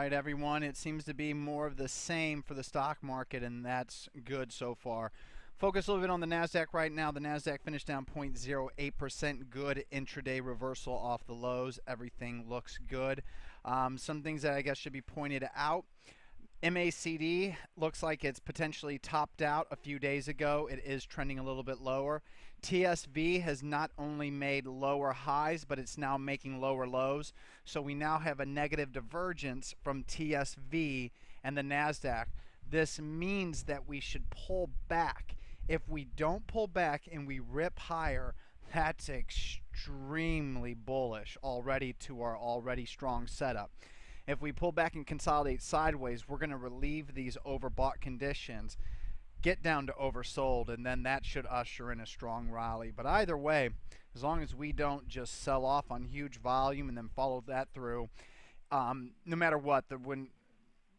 right, everyone. It seems to be more of the same for the stock market, and that's good so far. Focus a little bit on the NASDAQ right now. The NASDAQ finished down 0.08%. Good intraday reversal off the lows. Everything looks good. Some things that I guess should be pointed out. MACD looks like it's potentially topped out a few days ago. It is trending a little bit lower. TSV has not only made lower highs, but it's now making lower lows. So we now have a negative divergence from TSV and the NASDAQ. This means that we should pull back. If we don't pull back and we rip higher, that's extremely bullish already to our already strong setup. If we pull back and consolidate sideways, we're going to relieve these overbought conditions, get down to oversold, and then that should usher in a strong rally. But either way, as long as we don't just sell off on huge volume and then follow that through, no matter what, when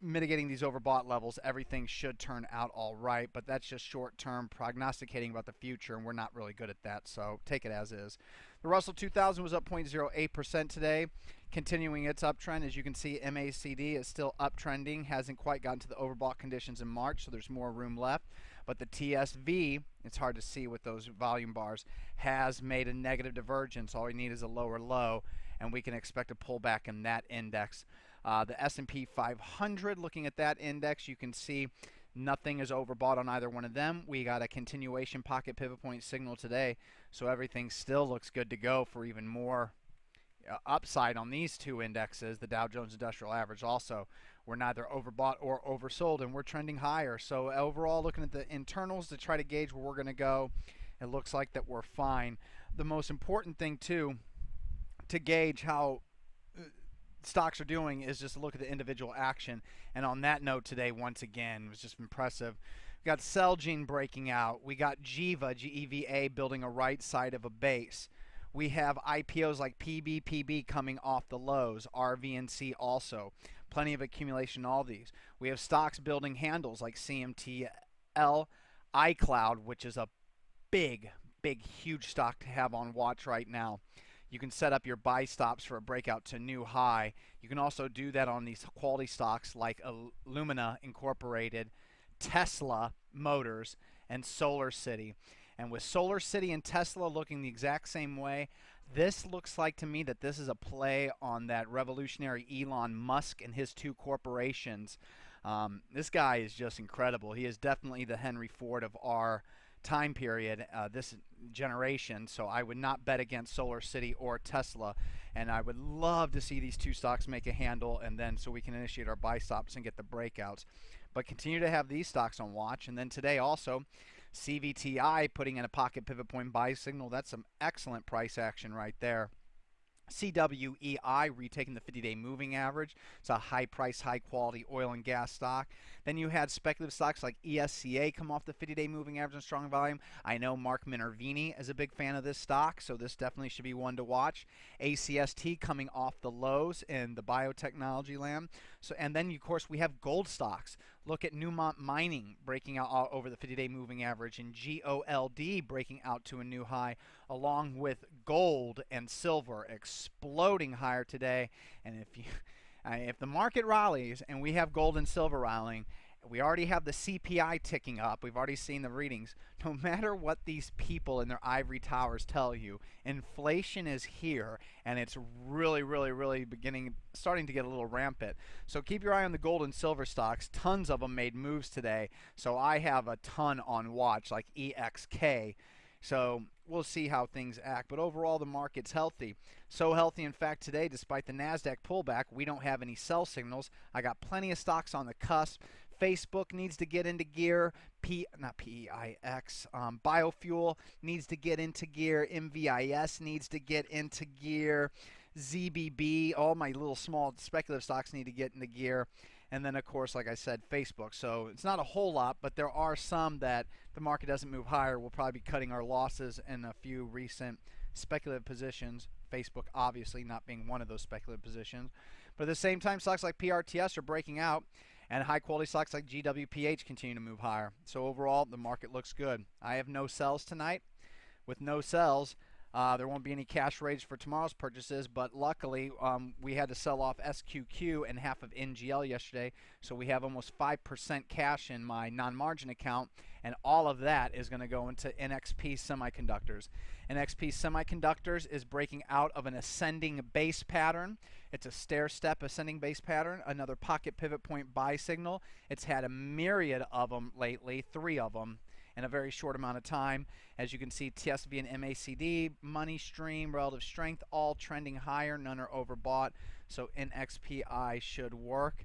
mitigating these overbought levels, everything should turn out all right. But that's just short-term prognosticating about the future, and we're not really good at that, so take it as is. The Russell 2000 was up 0.08% today, continuing its uptrend. As you can see, MACD is still uptrending, hasn't quite gotten to the overbought conditions in March, so there's more room left. But the TSV, it's hard to see with those volume bars, has made a negative divergence. All we need is a lower low, and we can expect a pullback in that index. The S&P 500, looking at that index, you can see nothing is overbought on either one of them. We got a continuation pocket pivot point signal today, so everything still looks good to go for even more upside on these two indexes. The Dow Jones Industrial Average also, we're neither overbought or oversold, and we're trending higher. So overall, looking at the internals to try to gauge where we're going to go, it looks like that we're fine. The most important thing too to gauge how stocks are doing is just look at the individual action. And on that note today, once again, it was just impressive. We got Celgene breaking out. We got Geva, G-E-V-A, building a right side of a base. We have IPOs like PBPB coming off the lows, RVNC also. Plenty of accumulation in all these. We have stocks building handles like CMTL, iCloud, which is a big, huge stock to have on watch right now. You can set up your buy stops for a breakout to new high. You can also do that on these quality stocks like Illumina Incorporated, Tesla Motors, and Solar City. And with Solar City and Tesla looking the exact same way, this looks like to me that this is a play on that revolutionary Elon Musk and his two corporations. This guy is just incredible. He is definitely the Henry Ford of our time period, this generation. So I would not bet against Solar City or Tesla, and I would love to see these two stocks make a handle, and then so we can initiate our buy stops and get the breakouts. But continue to have these stocks on watch. And then today also CVTI putting in a pocket pivot point buy signal. That's some excellent price action right there. CWEI retaking the 50-day moving average. It's a high price, high quality oil and gas stock. Then you had speculative stocks like ESCA come off the 50-day moving average in strong volume. I know Mark Minervini is a big fan of this stock, so this definitely should be one to watch. ACST coming off the lows in the biotechnology land. So, and then of course we have gold stocks. Look at Newmont Mining breaking out over the 50-day moving average, and GOLD breaking out to a new high, along with gold and silver exploding higher today. And if the market rallies and we have gold and silver rallying, we already have the CPI ticking up. We've already seen the readings. No matter what these people in their ivory towers tell you, inflation is here, and it's really starting to get a little rampant. So keep your eye on the gold and silver stocks. Tons of them made moves today. So I have a ton on watch, like EXK. So we'll see how things act. But overall, the market's healthy. So healthy, in fact, today, despite the NASDAQ pullback, we don't have any sell signals. I got plenty of stocks on the cusp. Facebook needs to get into gear. Biofuel needs to get into gear. MVIS needs to get into gear. ZBB, all my little small speculative stocks need to get into gear. And then, of course, like I said, Facebook. So it's not a whole lot, but there are some that the market doesn't move higher. We'll probably be cutting our losses in a few recent speculative positions. Facebook obviously not being one of those speculative positions. But at the same time, stocks like PRTS are breaking out, and high-quality stocks like GWPH continue to move higher. So overall, the market looks good. I have no sells tonight. With no sells, There won't be any cash raised for tomorrow's purchases, but luckily we had to sell off SQQ and half of NGL yesterday, so we have almost 5% cash in my non-margin account, and all of that is going to go into NXP Semiconductors. NXP Semiconductors is breaking out of an ascending base pattern. It's a stair-step ascending base pattern, another pocket pivot point buy signal. It's had a myriad of them lately, 3 of them in a very short amount of time. As you can see, TSV and MACD, money stream, relative strength, all trending higher. None are overbought, so NXPI should work.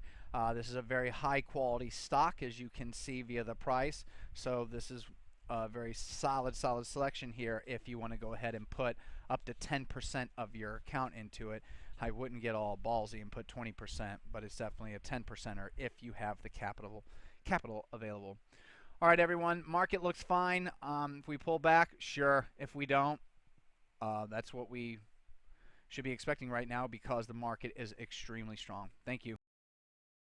This is a very high quality stock, as you can see via the price. So this is a very solid selection here if you want to go ahead and put up to 10% of your account into it. I wouldn't get all ballsy and put 20%, but it's definitely a 10%er if you have the capital available. All right, everyone, market looks fine. If we pull back, sure. If we don't, that's what we should be expecting right now because the market is extremely strong. Thank you.